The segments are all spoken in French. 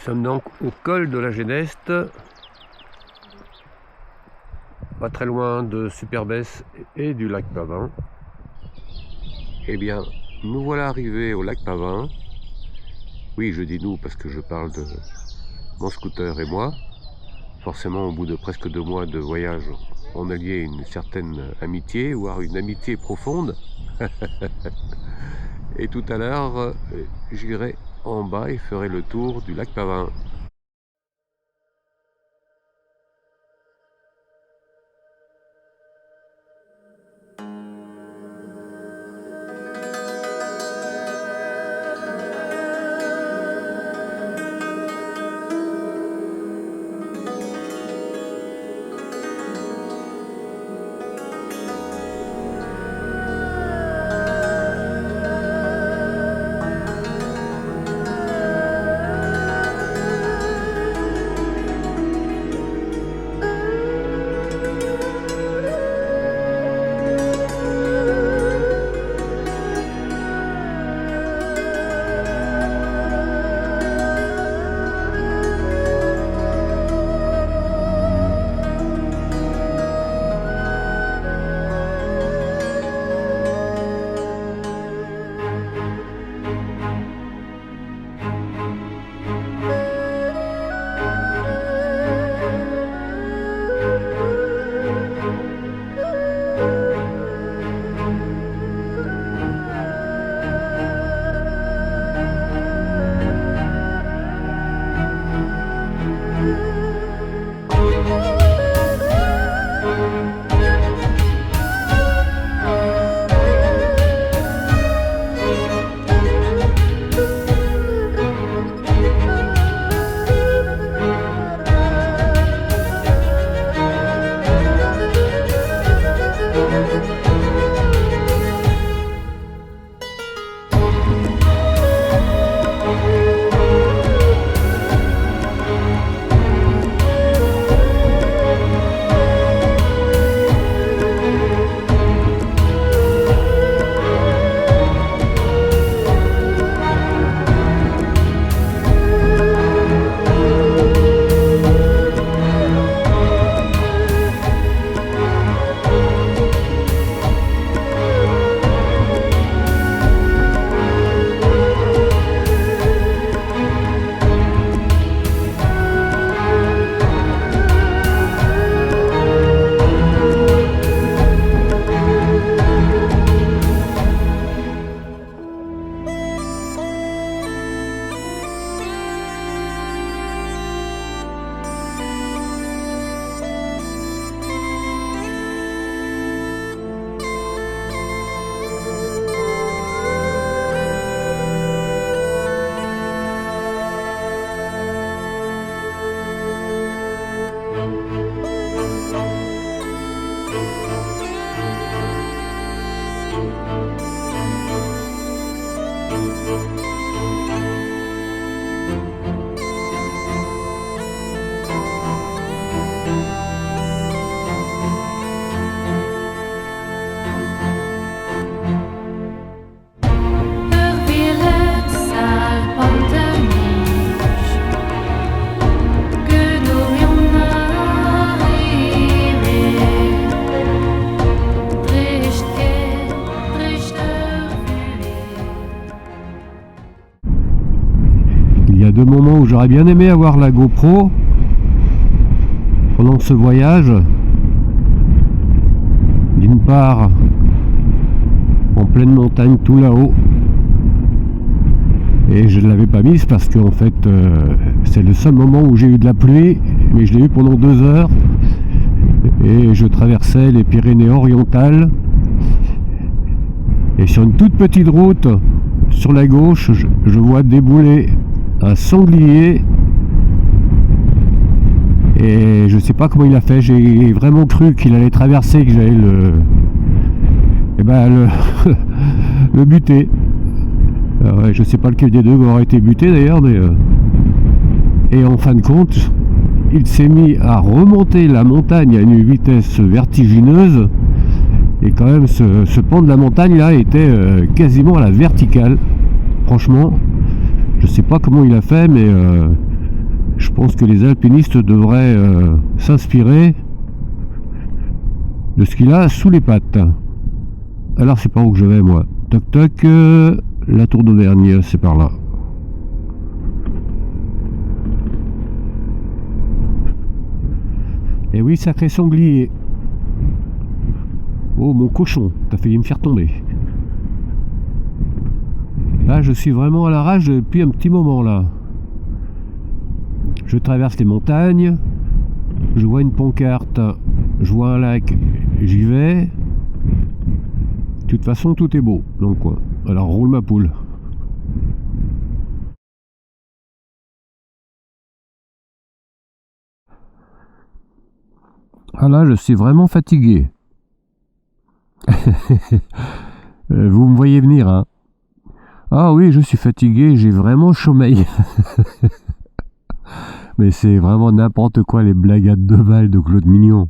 sommes donc au col de la Géneste, pas très loin de Superbès et du lac Pavin. Eh bien, nous voilà arrivés au lac Pavin. Oui, je dis nous parce que je parle de mon scooter et moi. Forcément, au bout de presque 2 mois de voyage, on a lié une certaine amitié, voire une amitié profonde. Et tout à l'heure, j'irai en bas et ferai le tour du lac Pavin. Il y a 2 moments où j'aurais bien aimé avoir la GoPro pendant ce voyage. D'une part, en pleine montagne tout là-haut, et je ne l'avais pas mise parce que en fait c'est le seul moment où j'ai eu de la pluie, mais je l'ai eu pendant 2 heures et je traversais les Pyrénées-Orientales et sur une toute petite route sur la gauche je vois débouler un sanglier et je sais pas comment il a fait. J'ai vraiment cru qu'il allait traverser, que j'allais le buter. Ouais, je sais pas lequel des deux aurait été buté d'ailleurs, mais et en fin de compte il s'est mis à remonter la montagne à une vitesse vertigineuse et quand même ce pan de la montagne là était quasiment à la verticale. Franchement je sais pas comment il a fait, mais Je pense que les alpinistes devraient s'inspirer de ce qu'il a sous les pattes. Alors c'est par où que je vais moi? Toc toc, la tour d'Auvergne, c'est par là. Et oui, sacré sanglier. Oh mon cochon, t'as failli me faire tomber. Là je suis vraiment à la rage depuis un petit moment là. Je traverse les montagnes, je vois une pancarte, je vois un lac, j'y vais. De toute façon tout est beau dans le coin. Alors roule ma poule. Ah là je suis vraiment fatigué. Vous me voyez venir hein. Ah oui je suis fatigué, j'ai vraiment sommeil. Mais c'est vraiment n'importe quoi les blagues à 2 balles de Claude Mignon.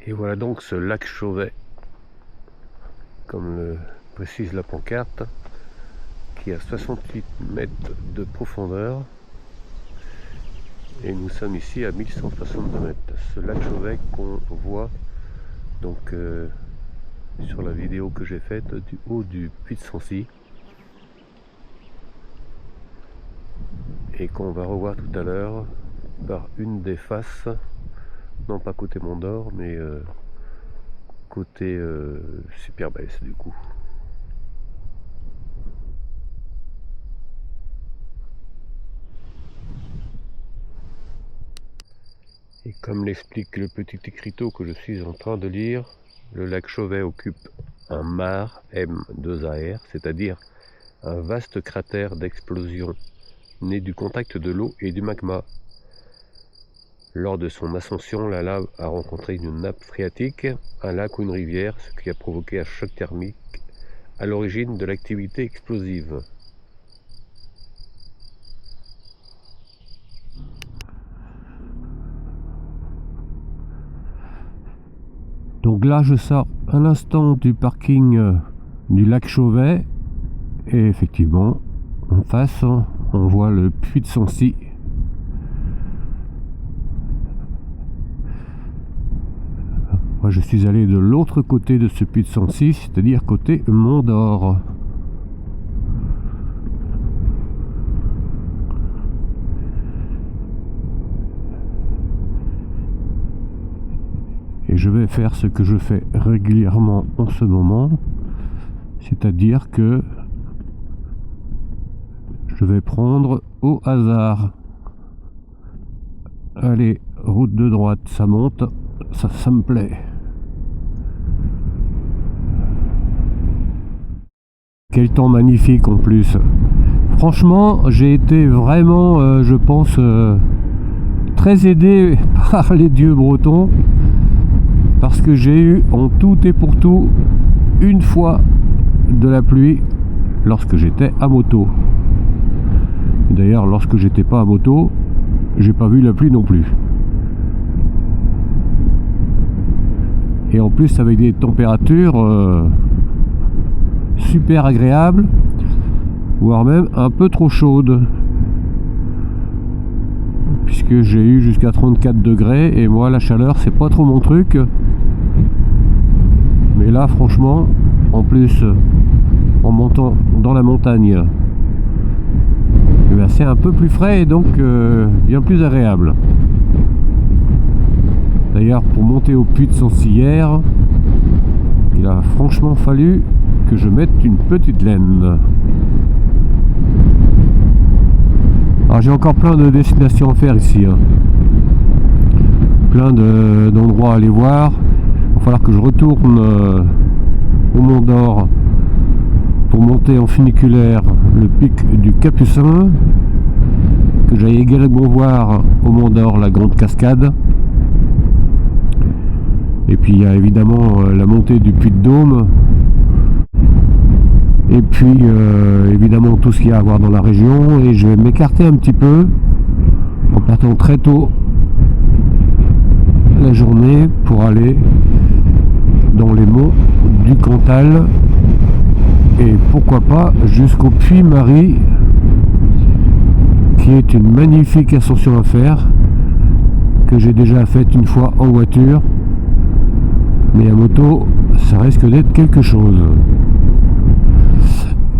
Et voilà donc ce lac Chauvet, comme le précise la pancarte, qui a 68 mètres de profondeur. Et nous sommes ici à 1162 mètres. Ce lac Chauvet qu'on voit donc sur la vidéo que j'ai faite du haut du Puy de Sancy. Et qu'on va revoir tout à l'heure par une des faces, non pas côté Mont d'Or, mais côté Superbès du coup. Et comme l'explique le petit écriteau que je suis en train de lire, le lac Chauvet occupe un mare M2AR, c'est-à-dire un vaste cratère d'explosion né du contact de l'eau et du magma. Lors de son ascension, la lave a rencontré une nappe phréatique, un lac ou une rivière, ce qui a provoqué un choc thermique à l'origine de l'activité explosive. Donc là, je sors à l'instant du parking du lac Chauvet et effectivement, en face, on voit le Puy de Sancy. Moi, je suis allé de l'autre côté de ce Puy de Sancy, c'est-à-dire côté Mont d'Or. Et je vais faire ce que je fais régulièrement en ce moment, c'est-à-dire que je vais prendre au hasard. Allez, route de droite, ça monte, ça me plaît. Quel temps magnifique en plus. Franchement, j'ai été vraiment, je pense, très aidé par les dieux bretons. Parce que j'ai eu en tout et pour tout une fois de la pluie lorsque j'étais à moto. D'ailleurs, lorsque j'étais pas à moto, j'ai pas vu la pluie non plus. Et en plus avec des températures super agréables, voire même un peu trop chaudes. Puisque j'ai eu jusqu'à 34 degrés et moi la chaleur c'est pas trop mon truc. Mais là franchement, en plus en montant dans la montagne, eh bien, c'est un peu plus frais et donc bien plus agréable. D'ailleurs pour monter au Puy de Sancy hier, il a franchement fallu que je mette une petite laine. Alors j'ai encore plein de destinations à faire ici, hein. Plein d'endroits à aller voir. Il va falloir que je retourne au Mont d'Or pour monter en funiculaire le pic du Capucin, que j'aille également voir au Mont d'Or la Grande Cascade. Et puis il y a évidemment la montée du Puy de Dôme. Et puis évidemment tout ce qu'il y a à voir dans la région. Et je vais m'écarter un petit peu en partant très tôt la journée pour aller dans les monts du Cantal et pourquoi pas jusqu'au Puy-Marie qui est une magnifique ascension à faire, que j'ai déjà faite une fois en voiture, mais à moto ça risque d'être quelque chose.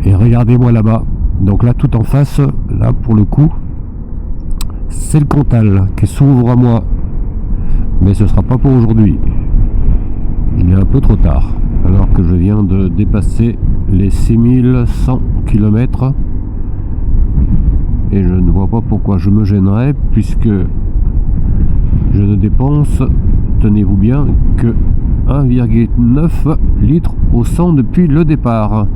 Et regardez-moi là-bas, donc là tout en face, là pour le coup c'est le Cantal qui s'ouvre à moi, mais ce sera pas pour aujourd'hui, il est un peu trop tard alors que je viens de dépasser les 6100 km et je ne vois pas pourquoi je me gênerais, puisque je ne dépense, tenez-vous bien, que 1,9 litres au 100 depuis le départ.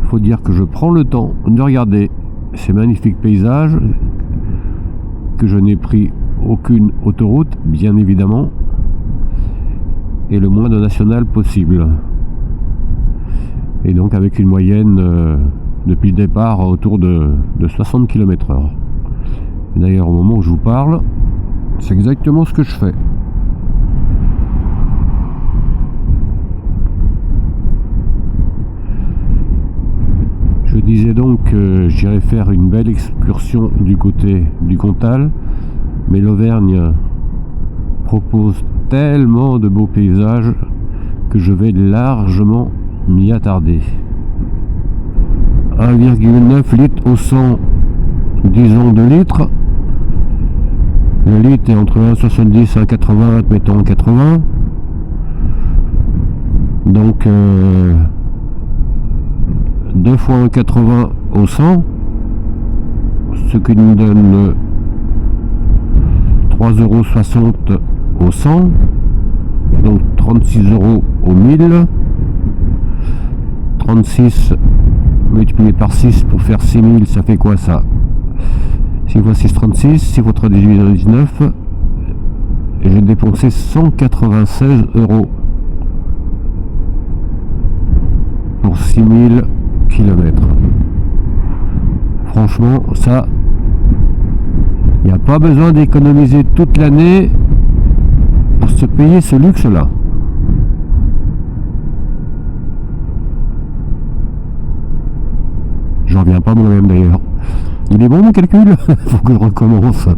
Faut dire que je prends le temps de regarder ces magnifiques paysages, que je n'ai pris aucune autoroute bien évidemment, et le moins de national possible, et donc avec une moyenne depuis le départ autour de 60 km/h. D'ailleurs au moment où je vous parle, c'est exactement ce que je fais. Je disais donc que j'irais faire une belle excursion du côté du Cantal, mais l'Auvergne propose tellement de beaux paysages que je vais largement m'y attarder. 1,9 litres au 100, disons 2 litres. Le litre est entre 1,70 et 1,80, admettons 80. Donc 2 fois 1,80 au 100, ce qui nous donne 3,60 € au 100, donc 36 € au 1000. 36 multiplié par 6 pour faire 6000, ça fait quoi ça? 6 x 6, 36, 6 x 3, 18, 19. Et j'ai dépensé 196 € pour 6000 km. Franchement, ça, il n'y a pas besoin d'économiser toute l'année pour se payer ce luxe-là. J'en reviens pas moi-même d'ailleurs. Il est bon mon calcul? Faut que je recommence.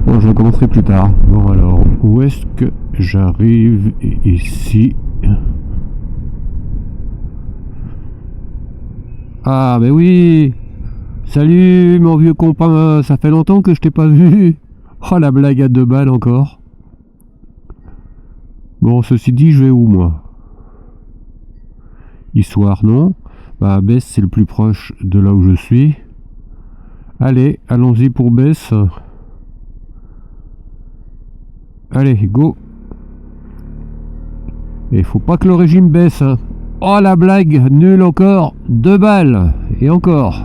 Bon, je recommencerai plus tard. Bon alors, où est-ce que j'arrive ici? Ah ben oui. Salut mon vieux copain, ça fait longtemps que je t'ai pas vu. Oh la blague à 2 balles encore. Bon, ceci dit, je vais où moi? Histoire non. Bah Besse c'est le plus proche de là où je suis. Allez, allons-y pour Besse. Allez, go. Et faut pas que le régime baisse, hein. Oh la blague, nulle encore. 2 balles. Et encore.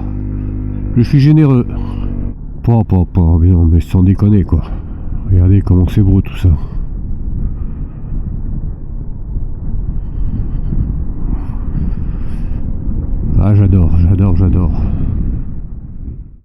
Je suis généreux. Pas, bien, mais sans déconner quoi. Regardez comment c'est gros tout ça. Ah j'adore.